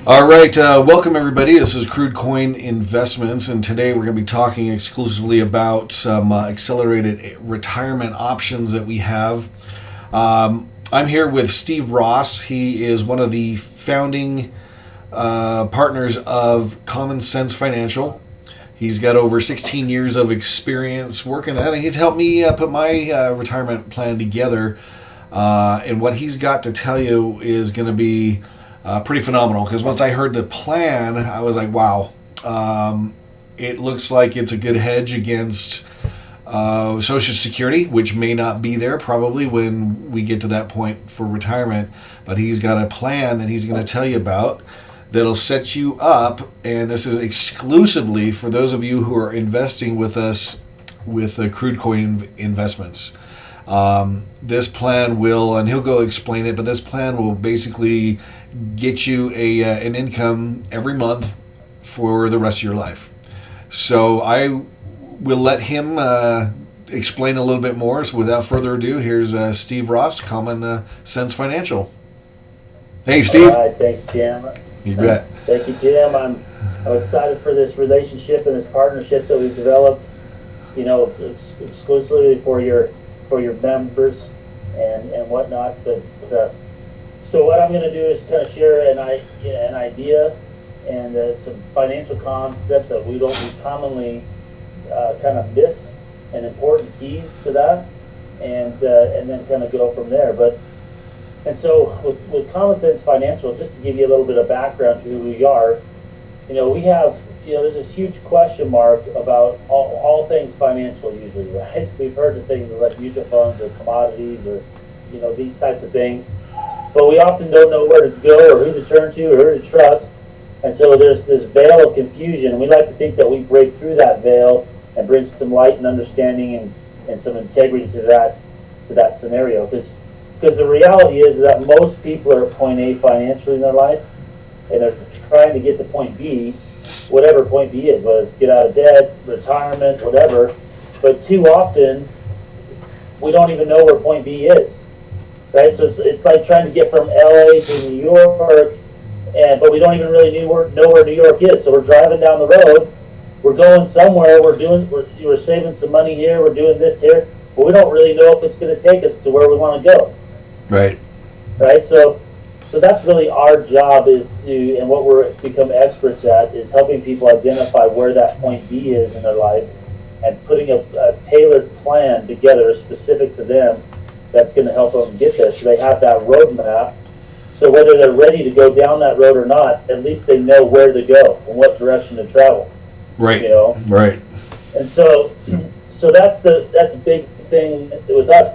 All right, welcome everybody. This is Crude Coin Investments, and today we're going to be talking exclusively about some accelerated retirement options that we have. I'm here with Steve Ross. He is one of the founding partners of Common Sense Financial. He's got over 16 years of experience working at it. He's helped me put my retirement plan together, and what he's got to tell you is going to be pretty phenomenal, because once I heard the plan, I was like, wow, it looks like it's a good hedge against Social Security, which may not be there probably when we get to that point for retirement. But he's got a plan that he's going to tell you about that'll set you up, and this is exclusively for those of you who are investing with us with Crude Coin Investments. This plan will, and he'll go explain it, but this plan will basically get you an income every month for the rest of your life. So I will let him explain a little bit more. So without further ado, here's Steve Ross, Common Sense Financial. Hey, Steve. All right, thanks, Jim. You bet. Thank you, Jim. I'm excited for this relationship and this partnership that we've developed. You know, exclusively for your members and whatnot. But so what I'm going to do is kind of share an idea and some financial concepts that we commonly kind of miss, and important keys to that, and then kind of go from there. And so with Common Sense Financial, just to give you a little bit of background to who we are, we have, there's this huge question mark about all things financial usually, right? We've heard of things like mutual funds or commodities or, these types of things, but we often don't know where to go or who to turn to or who to trust. And so there's this veil of confusion, and we like to think that we break through that veil and bring some light and understanding and some integrity to that scenario. Because the reality is that most people are at point A financially in their life, and they're trying to get to point B, whatever point B is, whether it's get out of debt, retirement, whatever. But too often, we don't even know where point B is, right? So it's like trying to get from LA to New York, but we don't even really know where New York is. So we're driving down the road, we're going somewhere, we're saving some money here, we're doing this here, but we don't really know if it's going to take us to where we want to go. Right. Right. So that's really our job, and what we're become experts at is helping people identify where that point B is in their life, and putting a tailored plan together specific to them that's going to help them get there. So they have that roadmap. So whether they're ready to go down that road or not, at least they know where to go and what direction to travel. Right. Right. And so that's a big thing with us,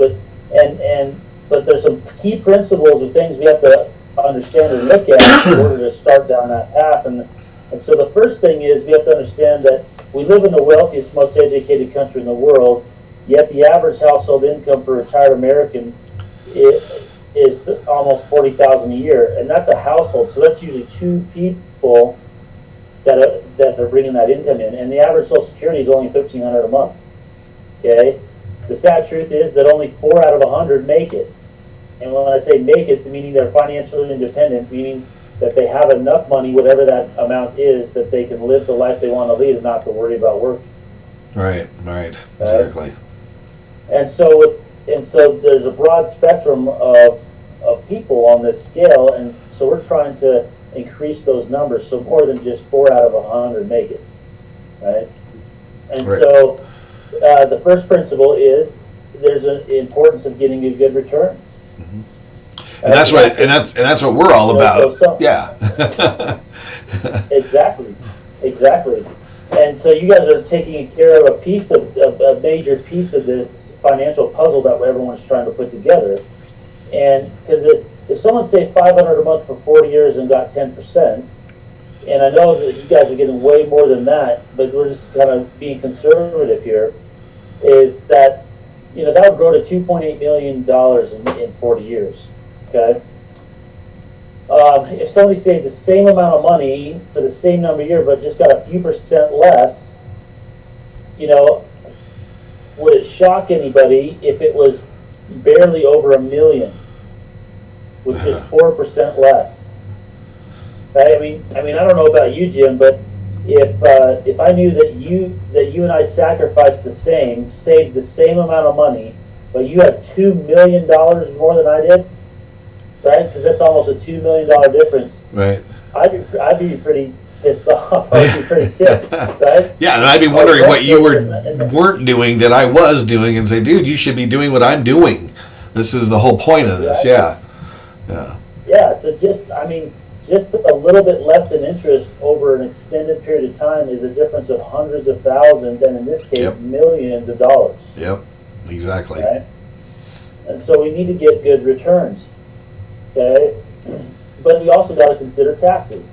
but there's some key principles or things we have to understand and look at in order to start down that path. And so the first thing is we have to understand that we live in the wealthiest, most educated country in the world, yet the average household income for a retired American is almost $40,000 a year, and that's a household. So that's usually two people that are bringing that income in, and the average Social Security is only $1,300 a month. Okay, the sad truth is that only 4 out of 100 make it. And when I say make it, meaning they're financially independent, meaning that they have enough money, whatever that amount is, that they can live the life they want to lead and not to worry about work. Right. Exactly. And so there's a broad spectrum of people on this scale, and so we're trying to increase those numbers so more than just 4 out of 100 make it, right? And right. So the first principle is there's an importance of getting a good return. Mm-hmm. And that's what we're all about. Yeah. Exactly. And so you guys are taking care of a major piece of this financial puzzle that everyone's trying to put together. And because if someone saved $500 a month for 40 years and got 10%, and I know that you guys are getting way more than that, but we're just kind of being conservative here, is that that would grow to $2.8 million in 40 years. Okay. If somebody saved the same amount of money for the same number of years, but just got a few percent less, would it shock anybody if it was barely over $1 million, with just 4% less? right? I mean, I don't know about you, Jim, but if I knew that you and I sacrificed the same, saved the same amount of money, but you had $2 million more than I did, right? Because that's almost a $2 million difference. Right. I'd be pretty pissed off. I'd be pretty ticked, right? Yeah, and I'd be wondering what you weren't doing that I was doing, and say, dude, you should be doing what I'm doing. This is the whole point of this. Yeah. Yeah. So just a little bit less in interest over an extended period of time is a difference of hundreds of thousands, and in this case, millions of dollars. Yep. Exactly. Right? And so we need to get good returns. Okay. But we also got to consider taxes.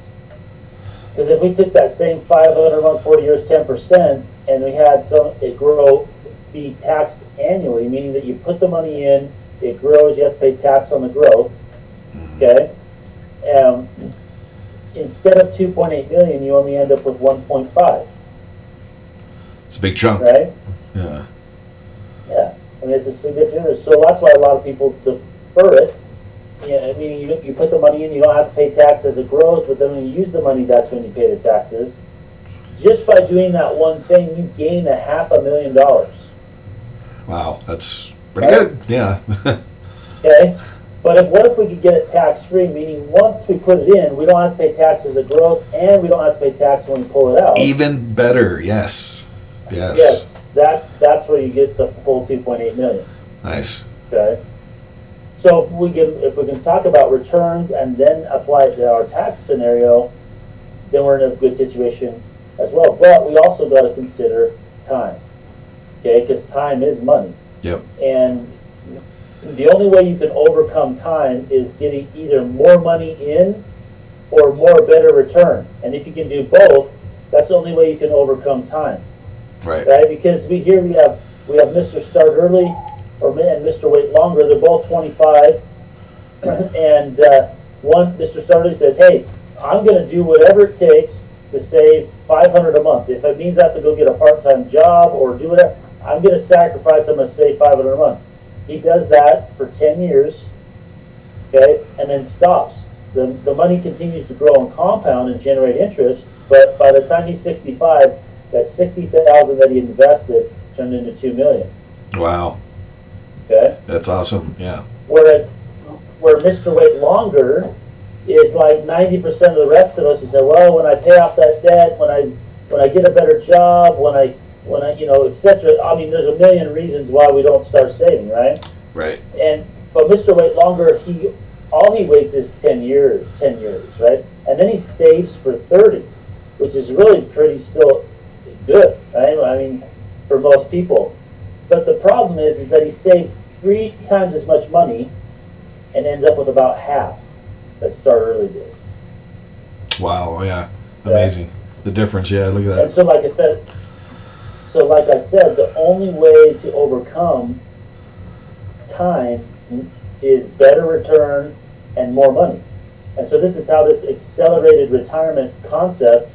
Because if we took that same 500 a month, 40 years, 10%, and we had be taxed annually, meaning that you put the money in, it grows, you have to pay tax on the growth. Okay. Instead of 2.8 million, you only end up with 1.5. It's a big chunk. Right? Yeah. Yeah. I mean, it's a significant. So that's why a lot of people defer it. Yeah, I mean, you put the money in, you don't have to pay tax as it grows, but then when you use the money, that's when you pay the taxes. Just by doing that one thing, you gain $500,000. Wow, that's pretty good. Yeah. Okay, but what if we could get it tax-free, meaning once we put it in, we don't have to pay tax as it grows, and we don't have to pay tax when we pull it out. Even better, yes. Yes, that's where you get the full 2.8 million. Nice. Okay. So if we can talk about returns and then apply it to our tax scenario, then we're in a good situation as well. But we also got to consider time, okay? Because time is money. Yep. And the only way you can overcome time is getting either more money in or better return. And if you can do both, that's the only way you can overcome time. Right. Right? Because we have Mr. Start Early and Mr. Wait Longer. They're both 25, and Mr. Start Early says, "Hey, I'm going to do whatever it takes to save $500 a month. If it means I have to go get a part-time job or do whatever, I'm going to sacrifice. I'm going to save $500 a month." He does that for 10 years, okay, and then stops. The money continues to grow and compound and generate interest, but by the time he's 65, that $60,000 that he invested turned into $2 million. Wow. Okay. That's awesome. Yeah. Where Mr. Wait Longer is like 90% of the rest of us who say, well, when I pay off that debt, when I get a better job, when I etc. I mean, there's a million reasons why we don't start saving, right? Right. But Mr. Wait Longer, all he waits is 10 years, right? And then he saves for 30, which is really pretty still good, right? I mean, for most people. But the problem is that he saved 3 times as much money and ends up with about half that Start Early did. Wow, yeah. Amazing. The difference, yeah, look at that. And so like I said, the only way to overcome time is better return and more money. And so this is how this accelerated retirement concept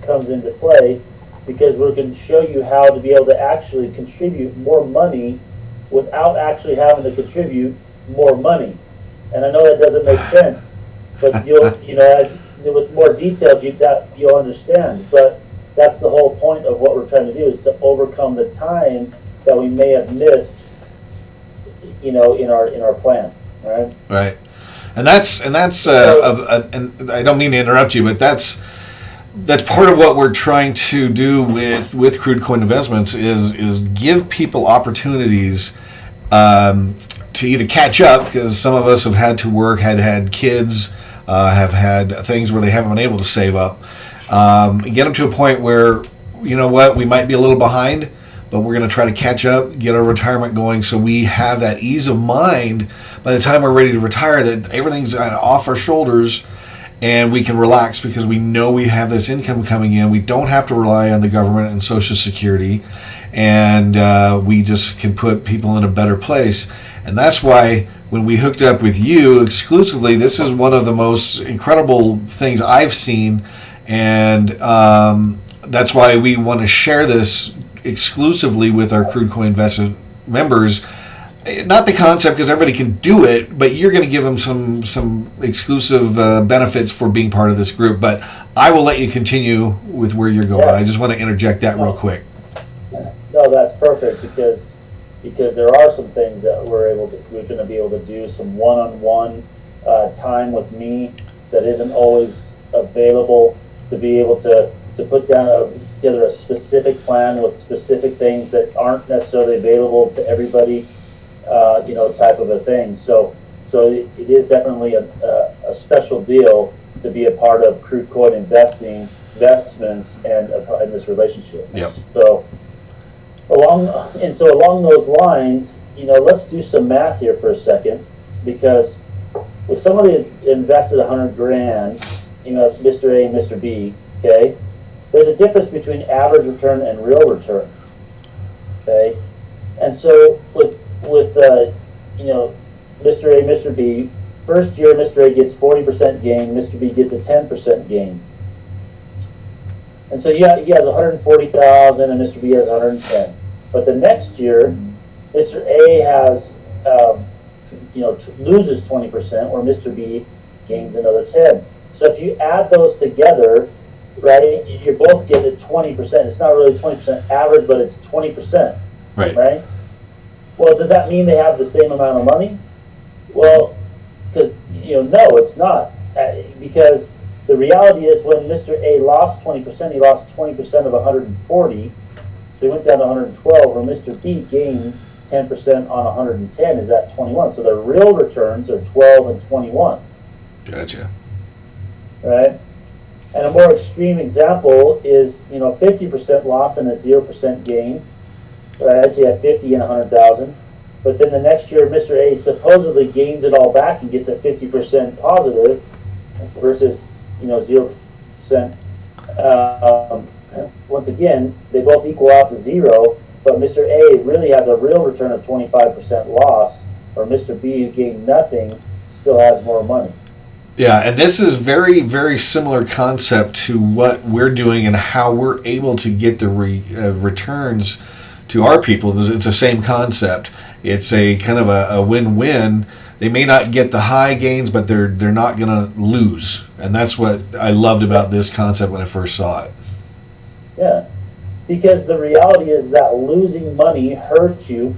comes into play, because we're going to show you how to be able to actually contribute more money without actually having to contribute more money. And I know that doesn't make sense, but with more details you'll understand. But that's the whole point of what we're trying to do, is to overcome the time that we may have missed, in our plan. Right. Right. And that's and I don't mean to interrupt you, but that's part of what we're trying to do with Crude Coin Investments is give people opportunities to either catch up, because some of us have had to work, had kids, have had things where they haven't been able to save up, get them to a point where, you know what, we might be a little behind, but we're going to try to catch up, get our retirement going, so we have that ease of mind by the time we're ready to retire, that everything's off our shoulders and we can relax because we know we have this income coming in. We don't have to rely on the government and Social Security, and we just can put people in a better place. And that's why when we hooked up with you exclusively, this is one of the most incredible things I've seen, and that's why we want to share this exclusively with our Crude Coin Investment members, not the concept because everybody can do it, but you're going to give them some exclusive benefits for being part of this group. But I will let you continue with where you're going. Yeah. I just want to interject that real quick. No, that's perfect because there are some things that we're going to be able to do some one-on-one time with me that isn't always available, to be able to put together a specific plan with specific things that aren't necessarily available to everybody, type of a thing. So it is definitely a special deal to be a part of Crude Coin investments and in this relationship. Yep. So along those lines, let's do some math here for a second, because if somebody invested 100 grand, it's Mr. A and Mr. B, okay, there's a difference between average return and real return, okay, and so with Mr. A, Mr. B, first year Mr. A gets 40% gain, Mr. B gets a 10% gain, and so he has 140,000 and Mr. B has 110. But the next year, Mr. A has loses 20%, or Mr. B gains another 10. So if you add those together, right, you both get at 20%. It's not really 20% average, but it's 20%. Right? Well, does that mean they have the same amount of money? Well, because no, it's not. Because the reality is, when Mr. A lost 20%, he lost 20% of 140. So he went down to 112, where Mr. B gained 10% on 110 is at 21. So their real returns are 12 and 21. Gotcha. Right? And a more extreme example is, 50% loss and a 0% gain. Right? So you have 50 and 100,000. But then the next year, Mr. A supposedly gains it all back and gets a 50% positive versus, 0%. Once again, they both equal out to 0, but Mr. A really has a real return of 25% loss, or Mr. B, who gained nothing, still has more money. Yeah, and this is very, very similar concept to what we're doing and how we're able to get the returns to our people. It's the same concept. It's a kind of a win-win. They may not get the high gains, but they're not going to lose. And that's what I loved about this concept when I first saw it. Yeah, because the reality is that losing money hurts you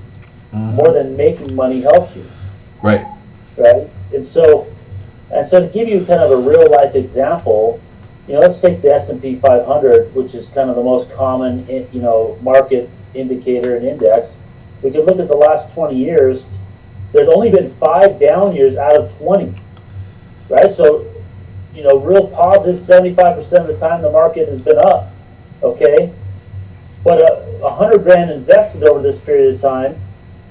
more than making money helps you. Right. Right? And so to give you kind of a real life example, let's take the S&P 500, which is kind of the most common, market indicator and index. We can look at the last 20 years. There's only been 5 down years out of 20. Right? So, real positive, 75% of the time the market has been up. Okay, but 100 grand invested over this period of time,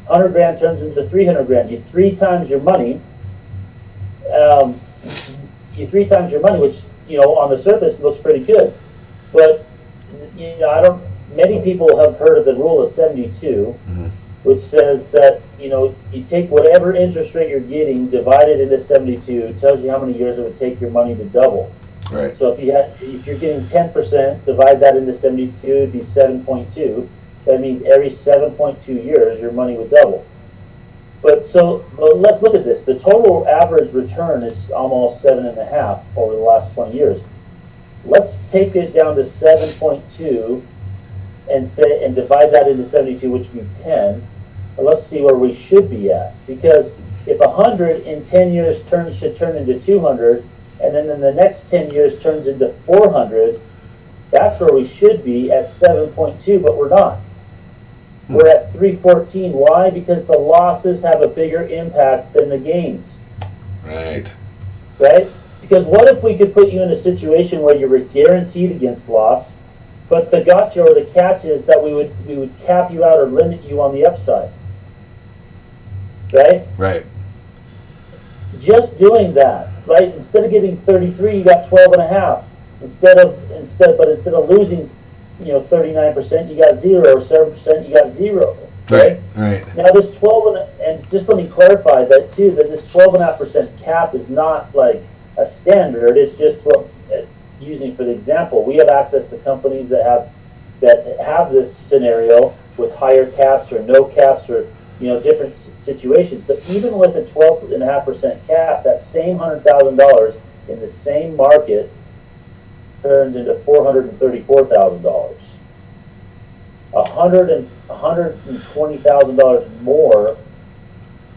100 grand turns into 300 grand. You 3 times your money. Which on the surface looks pretty good, but many people have heard of the rule of 72, which says that you take whatever interest rate you're getting, divide it into 72. It tells you how many years it would take your money to double. Right. So if you're getting 10%, divide that into 72, it'd be 7.2. That means every 7.2 years your money would double. But let's look at this. The total average return is almost 7.5 over the last 20 years. Let's take it down to 7.2 and divide that into 72, which would be 10. And let's see where we should be at. Because if 100 in 10 years should turn into 200, and then in the next 10 years turns into 400, that's where we should be at 7.2, but we're not. We're at 314. Why? Because the losses have a bigger impact than the gains. Right. Right? Because what if we could put you in a situation where you were guaranteed against loss, but the gotcha or the catch is that we would cap you out or limit you on the upside. Right? Right. Just doing that, right? Instead of getting 33, you got 12.5. Instead of losing, 39%, you got 0, or 7%, you got 0. Right. Right. Now this 12 and just let me clarify that too. That this 12.5% cap is not like a standard. It's just using for the example. We have access to companies that have this scenario with higher caps or no caps or different situations. But even with a 12.5% cap, that same $100,000 in the same market turns into $434,000. $120,000 more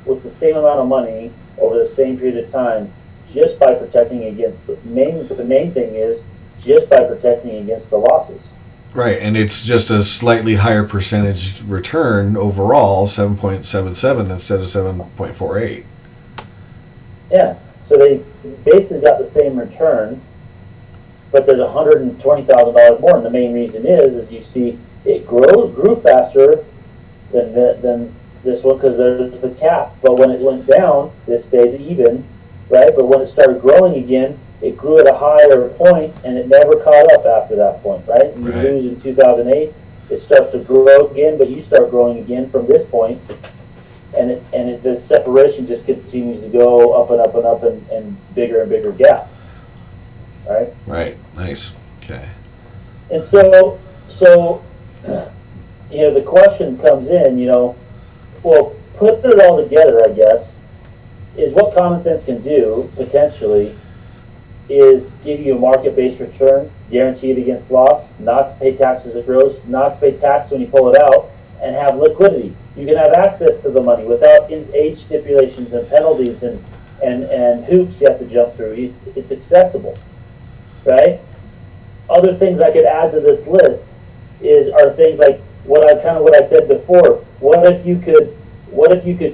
with the same amount of money over the same period of time, just by protecting against the main thing is just by protecting against the losses. Right, and it's just a slightly higher percentage return overall, 7.77 instead of 7.48. Yeah, so they basically got the same return, but there's $120,000 more, and the main reason is you see it grew faster than this one because there's the cap. But when it went down, this stayed even, right? But when it started growing again, it grew at a higher point, and it never caught up after that point, right? You lose in 2008, it starts to grow again, but you start growing again from this point, and the separation just continues to go up and up and up and bigger and bigger gap, right? Right. Nice. Okay. And so the question comes in, well, put it all together, I guess, is what common sense can do potentially is give you a market-based return, guaranteed against loss, not to pay taxes at gross, not to pay tax when you pull it out, and have liquidity. You can have access to the money without age stipulations and penalties and hoops you have to jump through. It's accessible, right? Other things I could add to this list are things like what I said before. What if you could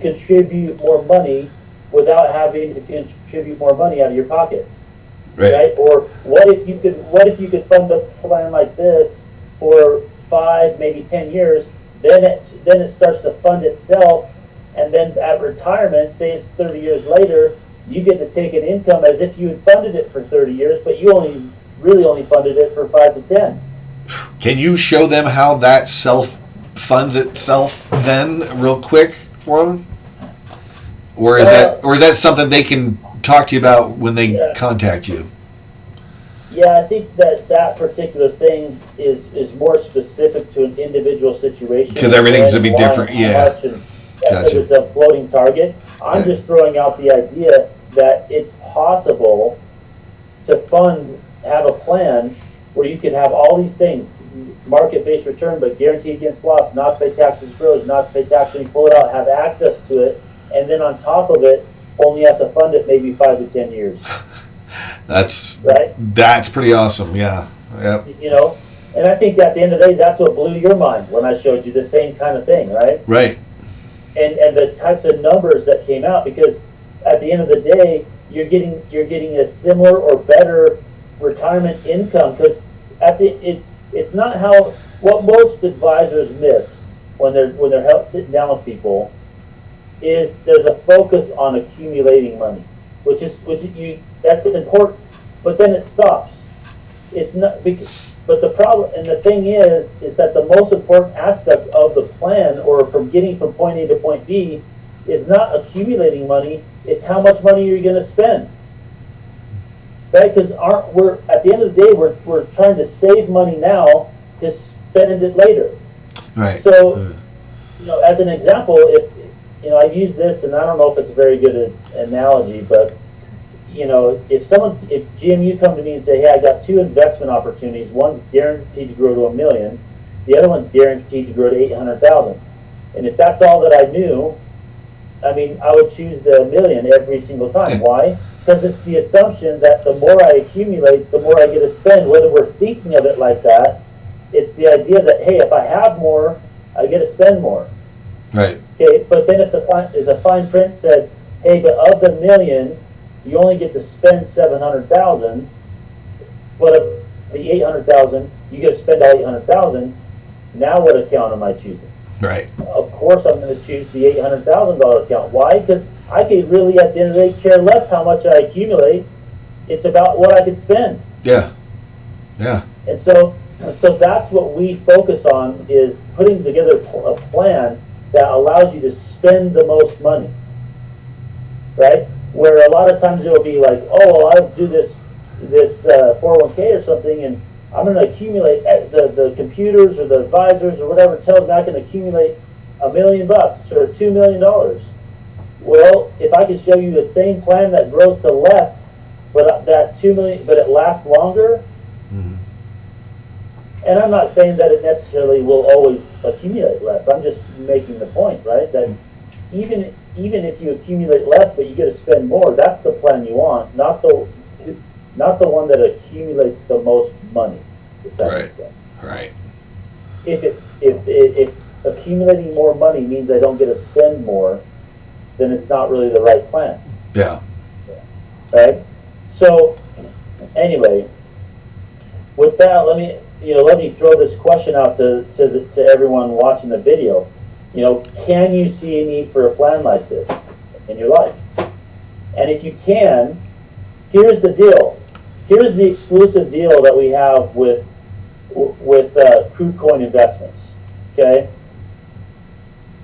contribute more money without having to contribute more money out of your pocket? Right? Or what if you could fund a plan like this for 5, maybe 10 years, then it starts to fund itself, and then at retirement, say it's 30 years later, you get to take an income as if you had funded it for 30 years, but you only funded it for 5 to 10. Can you show them how that self-funds itself then, real quick, for them? Or is that something they can talk to you about when they contact you? Yeah, I think that particular thing is more specific to an individual situation. Because everything's to be different, yeah. Because it's a floating target. I'm just throwing out the idea that it's possible to have a plan where you can have all these things, market-based return, but guaranteed against loss, not to pay taxes grows, not to pay tax when you pull it out, have access to it, and then on top of it, only have to fund it maybe 5 to 10 years. That's pretty awesome, yeah. Yep. And I think at the end of the day, that's what blew your mind when I showed you the same kind of thing, right? Right. And the types of numbers that came out, because at the end of the day, you're getting a similar or better retirement income, because it's not what most advisors miss when they're sitting down with people is there's a focus on accumulating money, that's important, but then it stops. It's not but the problem and the thing is that the most important aspect of the plan, or from getting from point A to point B, is not accumulating money. It's how much money you're going to spend, right? Because we're at the end of the day we're trying to save money now to spend it later. Right. So, as an example, if I've used this, and I don't know if it's a very good analogy, but if GMU come to me and say, hey, I got 2 investment opportunities, one's guaranteed to grow to $1 million, the other one's guaranteed to grow to 800,000, and if that's all that I knew, I would choose the $1 million every single time. Why? Because it's the assumption that the more I accumulate, the more I get to spend. Whether we're thinking of it like that, it's the idea that, hey, if I have more, I get to spend more. Right. Okay, but then if the fine print said, hey, but of the $1 million, you only get to spend 700,000, but of the 800,000, you get to spend all 800,000. Now, what account am I choosing? Right. Of course, I'm going to choose the $800,000 account. Why? Because I could really, at the end of the day, care less how much I accumulate. It's about what I could spend. Yeah. Yeah. And so that's what we focus on, is putting together a plan that allows you to spend the most money, right? Where a lot of times it will be like, oh, well, I'll do this 401k or something, and I'm going to accumulate the computers or the advisors or whatever tells me I can accumulate $1 million or $2 million. Well, if I can show you the same plan that grows to less, but that 2 million, but it lasts longer. Mm-hmm. And I'm not saying that it necessarily will always accumulate less. I'm just making the point, right? That even if you accumulate less, but you get to spend more, that's the plan you want, not the one that accumulates the most money. If that makes sense. Right. If accumulating more money means I don't get to spend more, then it's not really the right plan. Yeah. Right. So anyway, with that, let me throw this question out to everyone watching the video. Can you see a need for a plan like this in your life? And if you can, here's the deal. Here's the exclusive deal that we have with Crude Coin Investments. Okay.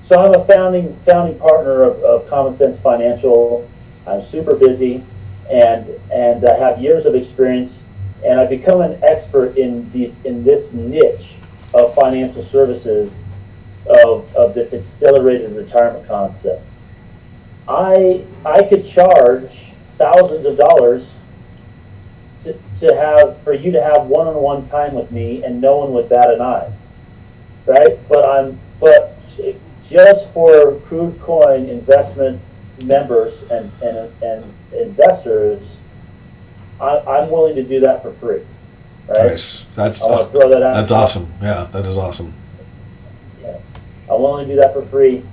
So I'm a founding partner of Common Sense Financial. I'm super busy, and I have years of experience, and I've become an expert in this niche of financial services of this accelerated retirement concept. I could charge thousands of dollars for you to have one-on-one time with me, and no one would bat an eye, right? But just for Crude Coin investment members and investors, I'm willing to do that for free. Right? Nice. I want to throw that out. That's awesome. Yeah, that is awesome. Yeah, I'm willing to do that for free,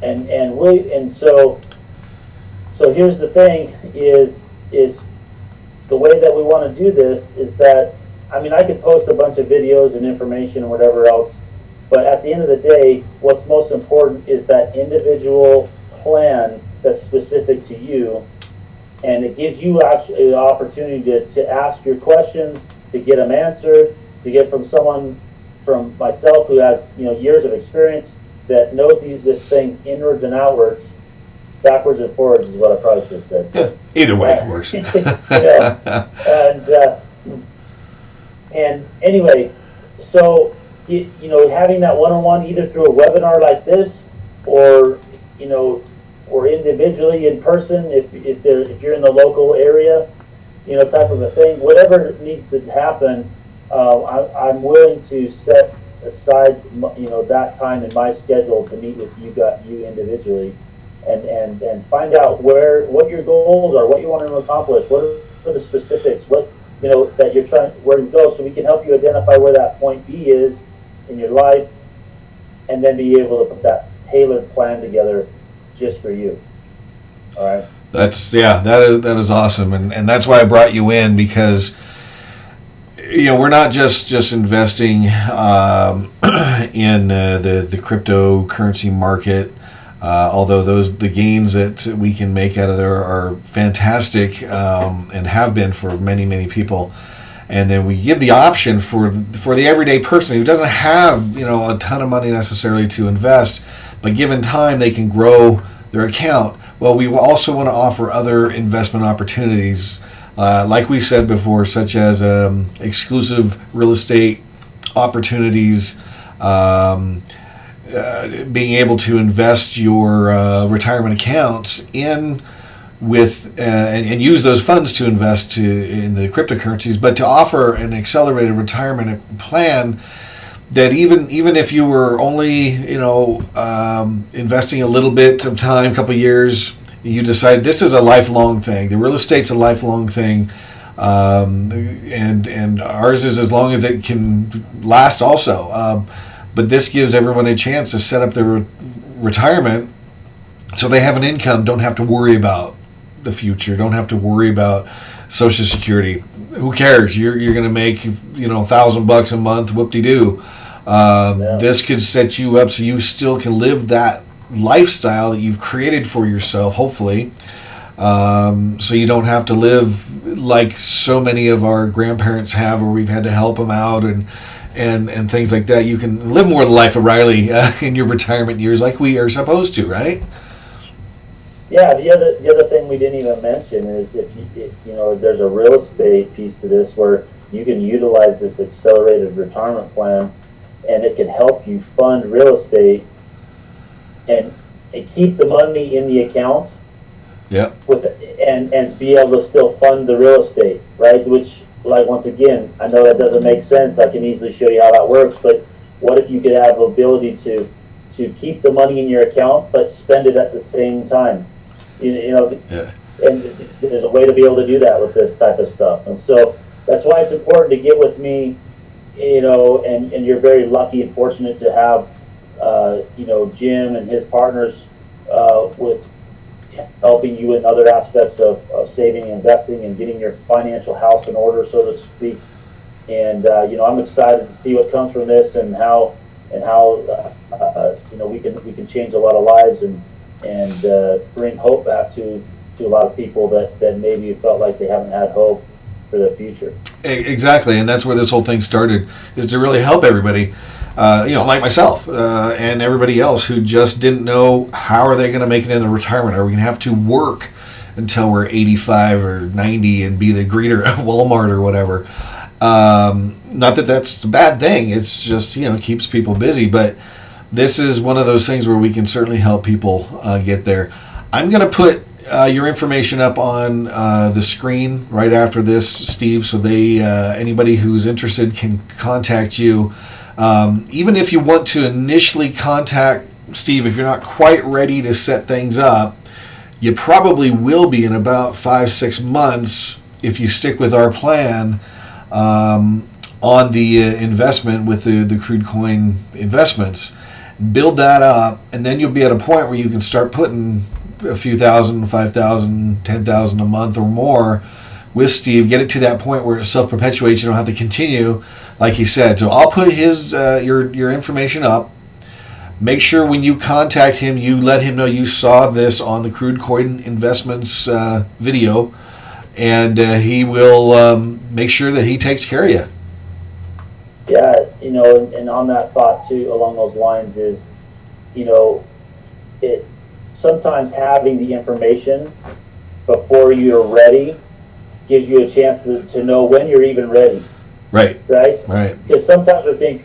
and so here's the thing: is the way that we want to do this is that I could post a bunch of videos and information and whatever else. But at the end of the day, what's most important is that individual plan that's specific to you, and it gives you actually the opportunity to ask your questions, to get them answered, to get from someone, from myself who has years of experience, that knows this thing inwards and outwards, backwards and forwards is what I probably should have said. Yeah, either way it works. And anyway, so having that one-on-one either through a webinar like this, or or individually in person, if you're in the local area, type of a thing, whatever needs to happen, I'm willing to set aside that time in my schedule to meet with you individually, and find out what your goals are, what you want to accomplish, what are the specifics, what that you're trying, where to go, so we can help you identify where that point B is in your life, and then be able to put that tailored plan together just for you. All right. That is awesome, and that's why I brought you in, because we're not just investing in the cryptocurrency market, although the gains that we can make out of there are fantastic, and have been for many people. And then we give the option for the everyday person who doesn't have a ton of money necessarily to invest, but given time they can grow their account. Well, we also want to offer other investment opportunities, like we said before, such as exclusive real estate opportunities, being able to invest your retirement accounts in with and use those funds to invest in the cryptocurrencies, but to offer an accelerated retirement plan that even if you were only investing a little bit of time, a couple of years, you decide this is a lifelong thing. The real estate's a lifelong thing, and ours is as long as it can last also. But this gives everyone a chance to set up their retirement so they have an income, don't have to worry about the future, don't have to worry about Social Security. Who cares? You're going to make $1,000 a month, whoop-de-doo. This could set you up so you still can live that lifestyle that you've created for yourself, hopefully, so you don't have to live like so many of our grandparents have, where we've had to help them out and things like that. You can live more the life of Riley in your retirement years, like we are supposed to, right? Yeah, the other thing we didn't even mention is if there's a real estate piece to this where you can utilize this accelerated retirement plan, and it can help you fund real estate and keep the money in the account Yep. and be able to still fund the real estate, right? Which, like, once again, I know that doesn't make sense. I can easily show you how that works, but what if you could have the ability to keep the money in your account but spend it at the same time? You know, Yeah. and there's a way to be able to do that with this type of stuff. And so that's why it's important to get with me, and you're very lucky and fortunate to have, Jim and his partners with helping you in other aspects of saving and investing and getting your financial house in order, so to speak. And I'm excited to see what comes from this, and how we can change a lot of lives, and bring hope back to a lot of people that maybe felt like they haven't had hope for the future. Exactly, and that's where this whole thing started, is to really help everybody, like myself and everybody else who just didn't know how are they going to make it into retirement. Are we going to have to work until we're 85 or 90 and be the greeter at Walmart or whatever? Not that that's a bad thing. It's just, keeps people busy. But this is one of those things where we can certainly help people get there. I'm going to put your information up on the screen right after this, Steve, so anybody who's interested can contact you. Even if you want to initially contact Steve, if you're not quite ready to set things up, you probably will be in about 5-6 months if you stick with our plan on the investment with the Crude Coin investments. Build that up, and then you'll be at a point where you can start putting a few thousand, 5,000, 10,000 a month or more with Steve. Get it to that point where it self-perpetuates. You don't have to continue, like he said. So I'll put your information up. Make sure when you contact him, you let him know you saw this on the Crude Coin Investments video, and he will make sure that he takes care of you. Yeah, and on that thought too, along those lines is, it sometimes having the information before you're ready gives you a chance to know when you're even ready. Right. Right? Because sometimes I think,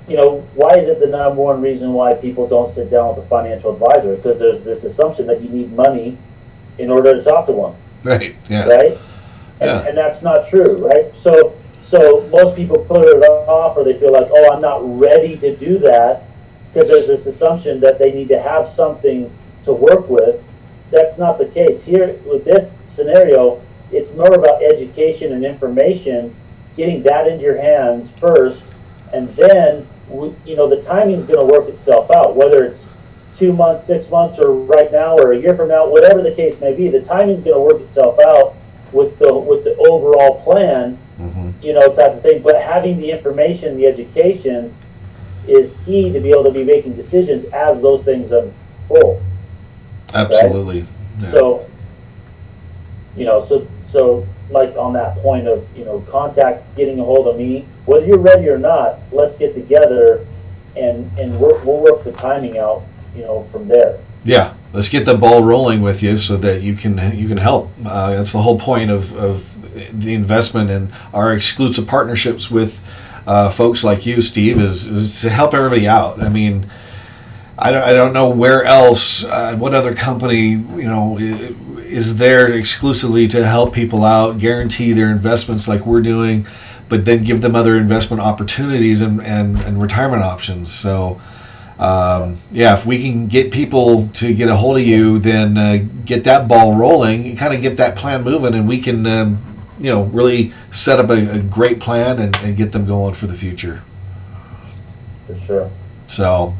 why is it the number one reason why people don't sit down with a financial advisor? Because there's this assumption that you need money in order to talk to one. Right. Yeah. Right? And that's not true, right? So most people put it off, or they feel like, oh, I'm not ready to do that, because there's this assumption that they need to have something to work with. That's not the case. Here, with this scenario, it's more about education and information, getting that into your hands first, and then, the timing's going to work itself out, whether it's 2 months, 6 months, or right now, or a year from now, whatever the case may be. The timing's going to work itself out with the overall plan, type of thing. But having the information, the education, is key to be able to be making decisions as those things unfold. Absolutely. Right? Yeah. So like on that point of, getting a hold of me, whether you're ready or not, let's get together and we'll work the timing out, from there. Yeah, let's get the ball rolling with you so that you can help. That's the whole point of the investment and our exclusive partnerships with folks like you, Steve, is to help everybody out. I mean, I don't know where else, what other company, is there exclusively to help people out, guarantee their investments like we're doing, but then give them other investment opportunities and retirement options. So, if we can get people to get a hold of you, then get that ball rolling and kind of get that plan moving, and we can, really set up a great plan and get them going for the future. For sure. So.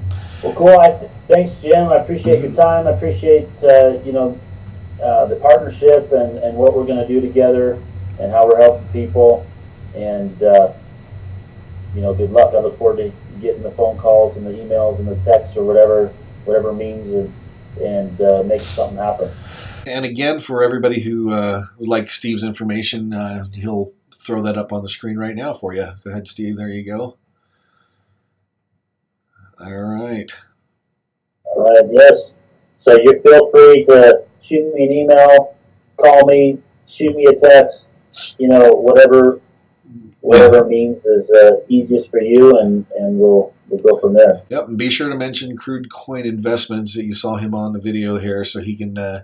Well, cool. Thanks, Jim. I appreciate your time. I appreciate, the partnership and what we're going to do together and how we're helping people. And, good luck. I look forward to getting the phone calls and the emails and the texts or whatever means, and making something happen. And again, for everybody who would like Steve's information, he'll throw that up on the screen right now for you. Go ahead, Steve. There you go. All right. All right. Yes. So you feel free to shoot me an email, call me, shoot me a text. Whatever means is easiest for you, and we'll we'll go from there. Yep, and be sure to mention Crude Coin Investments that you saw him on the video here, so he can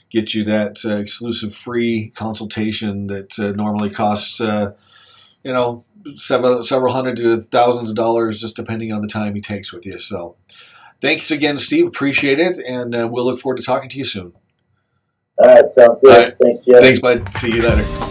get you that exclusive free consultation that normally costs several hundred to thousands of dollars, just depending on the time he takes with you. So thanks again, Steve. Appreciate it, and we'll look forward to talking to you soon. All right, sounds good. All right. Thanks, Jeff. Thanks, bud. See you later.